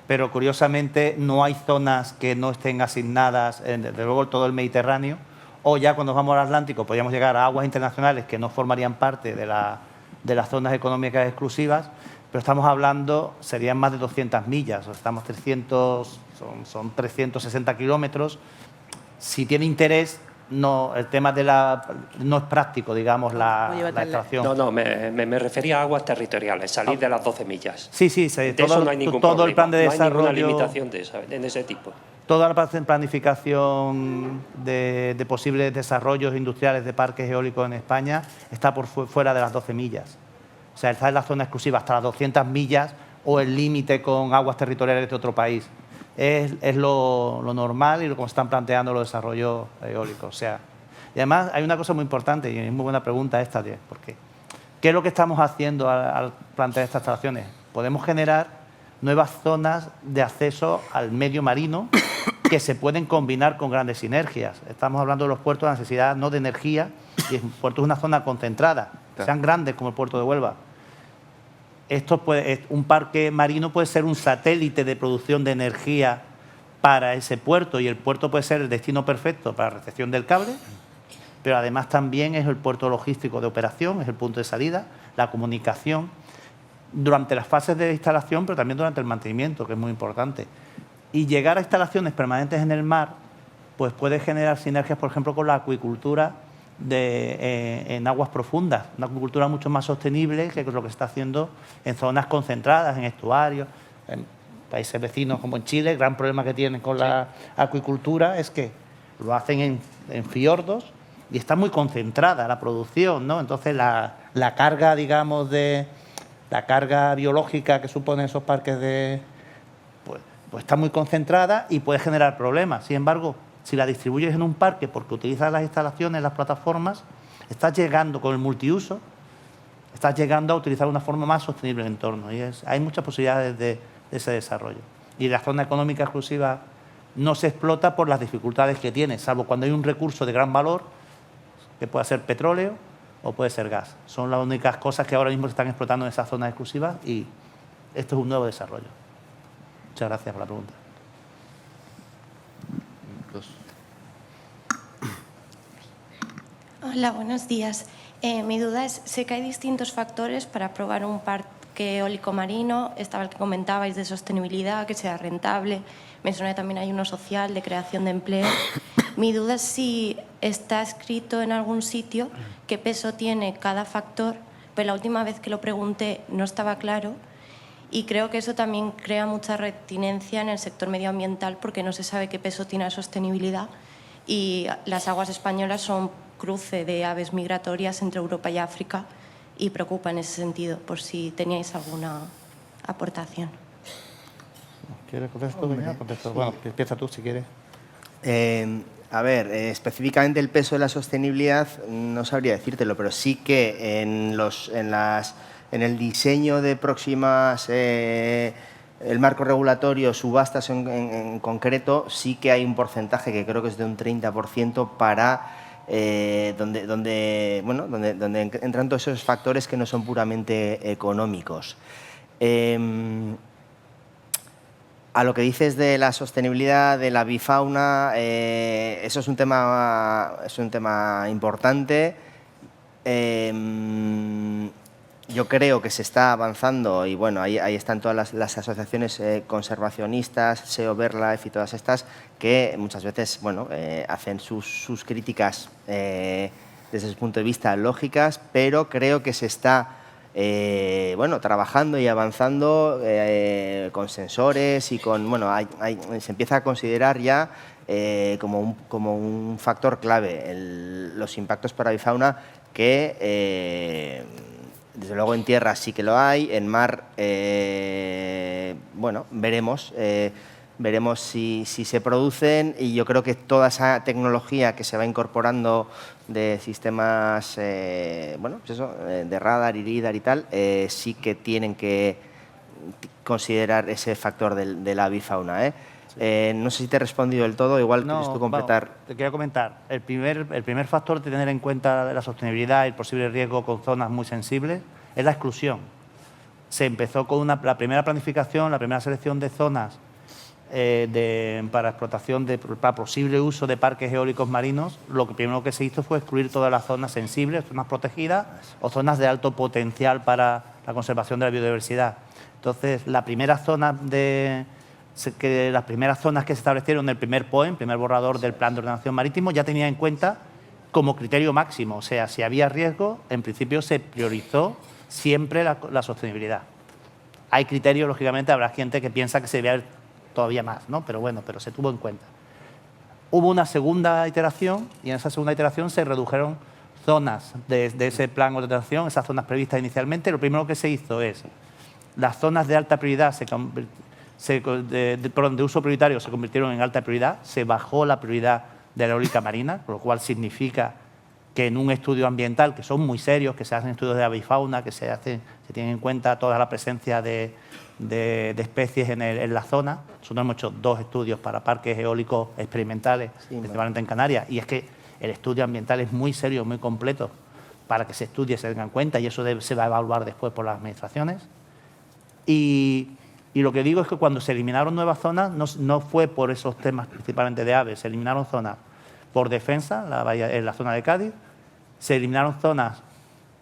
pero curiosamente no hay zonas que no estén asignadas, desde luego todo el Mediterráneo, o ya cuando vamos al Atlántico podríamos llegar a aguas internacionales que no formarían parte de las zonas económicas exclusivas, pero estamos hablando, serían más de 200 millas, son 360 kilómetros. Si tiene interés, no, el tema no es práctico, digamos, la extracción. No, me refería a aguas territoriales, salir de las 12 millas. Sí, Eso no hay ningún todo problema. el plan de desarrollo... No hay ninguna limitación en ese tipo. Toda la planificación de posibles desarrollos industriales de parques eólicos en España está por fuera de las 12 millas. O sea, está en la zona exclusiva hasta las 200 millas o el límite con aguas territoriales de otro país. Es lo normal y como están planteando los desarrollos eólicos. O sea, y además hay una cosa muy importante y es muy buena pregunta esta, porque ¿qué es lo que estamos haciendo al plantear estas instalaciones? Podemos generar nuevas zonas de acceso al medio marino que se pueden combinar con grandes sinergias. Estamos hablando de los puertos de necesidad no de energía, y el puerto es una zona concentrada, sean grandes como el puerto de Huelva. Un parque marino puede ser un satélite de producción de energía para ese puerto y el puerto puede ser el destino perfecto para la recepción del cable, pero además también es el puerto logístico de operación, es el punto de salida, la comunicación, durante las fases de instalación, pero también durante el mantenimiento, que es muy importante. Y llegar a instalaciones permanentes en el mar, pues puede generar sinergias, por ejemplo, con la acuicultura en aguas profundas, una acuicultura mucho más sostenible que lo que se está haciendo en zonas concentradas, en estuarios. países vecinos como en Chile, el gran problema que tienen con la acuicultura es que lo hacen en fiordos y está muy concentrada la producción, ¿no? Entonces la carga, digamos, la carga biológica que suponen esos parques pues está muy concentrada y puede generar problemas. Sin embargo, si la distribuyes en un parque porque utilizas las instalaciones, las plataformas, estás llegando con el multiuso, estás llegando a utilizar una forma más sostenible el entorno. Y hay muchas posibilidades de ese desarrollo. Y la zona económica exclusiva no se explota por las dificultades que tiene, salvo cuando hay un recurso de gran valor, que puede ser petróleo o puede ser gas. Son las únicas cosas que ahora mismo se están explotando en esas zonas exclusivas y esto es un nuevo desarrollo. Muchas gracias por la pregunta. Hola, buenos días. Mi duda es, sé que hay distintos factores para aprobar un parque eólico marino. Estaba el que comentabais de sostenibilidad, que sea rentable. Mencioné que también hay uno social, de creación de empleo. Mi duda es si está escrito en algún sitio qué peso tiene cada factor, pero la última vez que lo pregunté no estaba claro y creo que eso también crea mucha retinencia en el sector medioambiental porque no se sabe qué peso tiene la sostenibilidad y las aguas españolas son cruce de aves migratorias entre Europa y África y preocupa en ese sentido, por si teníais alguna aportación. ¿Quieres contestar? Bueno, empieza tú si quieres. A ver, específicamente el peso de la sostenibilidad no sabría decírtelo, pero sí que en el diseño de próximas, el marco regulatorio, subastas en concreto, sí que hay un porcentaje que creo que es de un 30% para donde entran todos esos factores que no son puramente económicos. A lo que dices de la sostenibilidad de la avifauna, eso es un tema importante. Yo creo que se está avanzando y bueno, ahí están todas las asociaciones conservacionistas, SEO, BirdLife y todas estas que muchas veces hacen sus críticas desde ese punto de vista lógicas, pero creo que se está trabajando y avanzando con sensores y con se empieza a considerar ya como un factor clave los impactos para avifauna que desde luego en tierra sí que lo hay, en mar veremos si se producen y yo creo que toda esa tecnología que se va incorporando de sistemas de radar y lidar y tal, sí que tienen que considerar ese factor de la avifauna. No sé si te he respondido del todo, igual quieres tú completar. Te quería comentar, el primer factor de tener en cuenta la sostenibilidad y el posible riesgo con zonas muy sensibles es la exclusión. Se empezó con la primera planificación, la primera selección de zonas para explotación, para posible uso de parques eólicos marinos. Lo que primero que se hizo fue excluir todas las zonas sensibles, zonas protegidas o zonas de alto potencial para la conservación de la biodiversidad. Entonces, las primeras zonas que se establecieron en el primer POEM, primer borrador del Plan de Ordenación Marítimo, ya tenía en cuenta como criterio máximo. O sea, si había riesgo, en principio se priorizó siempre la sostenibilidad. Hay criterios, lógicamente, habrá gente que piensa que se debe haber todavía más, ¿no? Pero se tuvo en cuenta. Hubo una segunda iteración y en esa segunda iteración se redujeron zonas de ese plan de ordenación, esas zonas previstas inicialmente. Lo primero que se hizo es las zonas de alta prioridad de uso prioritario se convirtieron en alta prioridad, se bajó la prioridad de la eólica marina, lo cual significa que en un estudio ambiental, que son muy serios, que se hacen estudios de avifauna, que se tienen en cuenta toda la presencia de especies en la zona. Nosotros hemos hecho 2 estudios para parques eólicos experimentales, principalmente en Canarias, y es que el estudio ambiental es muy serio, muy completo, para que se estudie, se tenga en cuenta, y eso se va a evaluar después por las administraciones. Y lo que digo es que cuando se eliminaron nuevas zonas, no fue por esos temas principalmente de aves, se eliminaron zonas por defensa, en la zona de Cádiz, se eliminaron zonas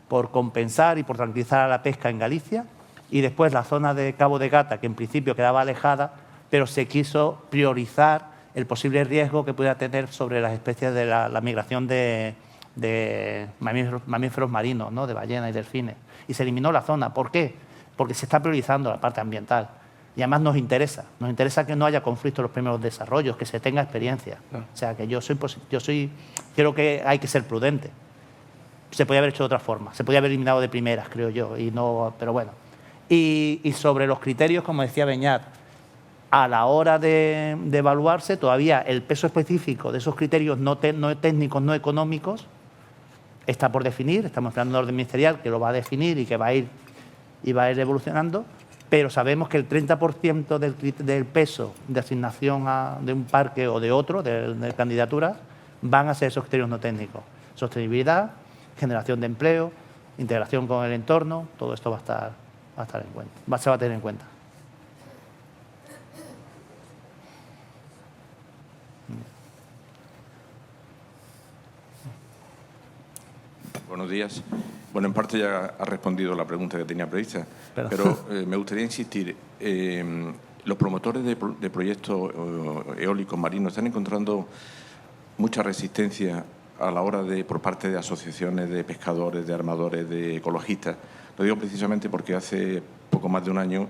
por compensar y por tranquilizar a la pesca en Galicia, y después la zona de Cabo de Gata, que en principio quedaba alejada, pero se quiso priorizar el posible riesgo que pudiera tener sobre las especies de la migración de mamíferos marinos, ¿no? De ballenas y delfines. Y se eliminó la zona. ¿Por qué? Porque se está priorizando la parte ambiental. Y además nos interesa que no haya conflicto en los primeros desarrollos, que se tenga experiencia. O sea, que creo que hay que ser prudente. Se podía haber hecho de otra forma, se podía haber eliminado de primeras, creo yo, pero bueno. Y sobre los criterios, como decía Beñat, a la hora de evaluarse, todavía el peso específico de esos criterios no técnicos, no económicos, está por definir. Estamos esperando un orden ministerial que lo va a definir y que va a ir evolucionando, pero sabemos que el 30% del peso de asignación de un parque o de otro, de candidaturas, van a ser esos criterios no técnicos. Sostenibilidad, generación de empleo, integración con el entorno, todo esto se va a tener en cuenta. Buenos días. Bueno, en parte ya ha respondido la pregunta que tenía prevista, pero me gustaría insistir. Los promotores de proyectos eólicos marinos están encontrando mucha resistencia a la hora por parte de asociaciones de pescadores, de armadores, de ecologistas. Lo digo precisamente porque hace poco más de un año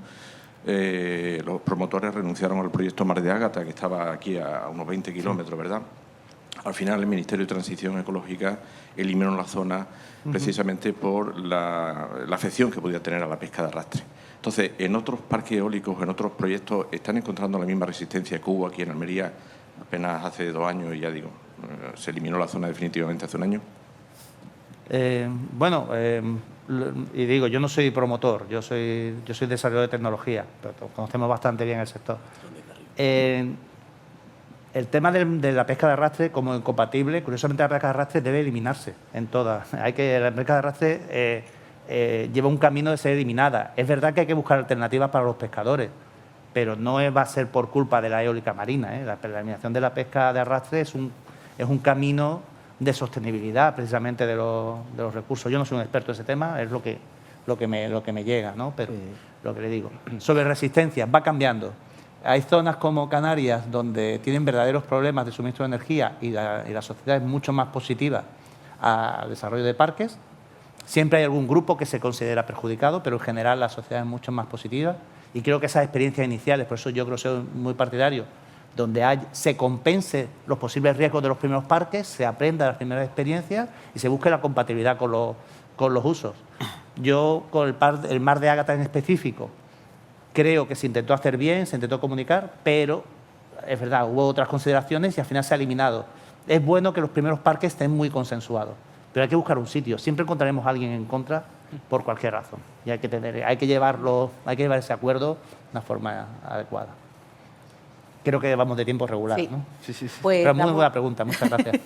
los promotores renunciaron al proyecto Mar de Ágata, que estaba aquí a unos 20 kilómetros, ¿verdad? Al final, el Ministerio de Transición Ecológica eliminó la zona precisamente por la afección que podía tener a la pesca de arrastre. Entonces, en otros parques eólicos, en otros proyectos, están encontrando la misma resistencia que hubo aquí en Almería apenas hace 2 años, y ya digo, se eliminó la zona definitivamente hace un año. Y digo, yo no soy promotor, yo soy desarrollador de tecnología, pero conocemos bastante bien el sector. El tema de la pesca de arrastre como incompatible, curiosamente la pesca de arrastre debe eliminarse en todas. La pesca de arrastre lleva un camino de ser eliminada. Es verdad que hay que buscar alternativas para los pescadores, pero no va a ser por culpa de la eólica marina. La eliminación de la pesca de arrastre es un camino de sostenibilidad precisamente de los recursos. Yo no soy un experto en ese tema, es lo que me llega, ¿no? Pero lo que le digo. Sobre resistencia, va cambiando. Hay zonas como Canarias donde tienen verdaderos problemas de suministro de energía y la sociedad es mucho más positiva al desarrollo de parques. Siempre hay algún grupo que se considera perjudicado, pero en general la sociedad es mucho más positiva. Y creo que esas experiencias iniciales, por eso yo creo que soy muy partidario, donde se compense los posibles riesgos de los primeros parques, se aprenda las primeras experiencias y se busque la compatibilidad con los usos. Yo, con el Mar de Ágata en específico, creo que se intentó hacer bien, se intentó comunicar, pero es verdad, hubo otras consideraciones y al final se ha eliminado. Es bueno que los primeros parques estén muy consensuados, pero hay que buscar un sitio. Siempre encontraremos a alguien en contra por cualquier razón y hay que llevar ese acuerdo de una forma adecuada. Creo que vamos de tiempo regular, sí. ¿no? Sí. Pues pero muy buena pregunta, muchas gracias.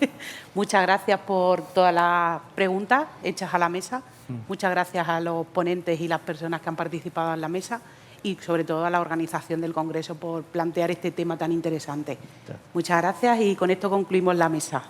Muchas gracias por todas las preguntas hechas a la mesa. Muchas gracias a los ponentes y las personas que han participado en la mesa y sobre todo a la organización del Congreso por plantear este tema tan interesante. Muchas gracias y con esto concluimos la mesa.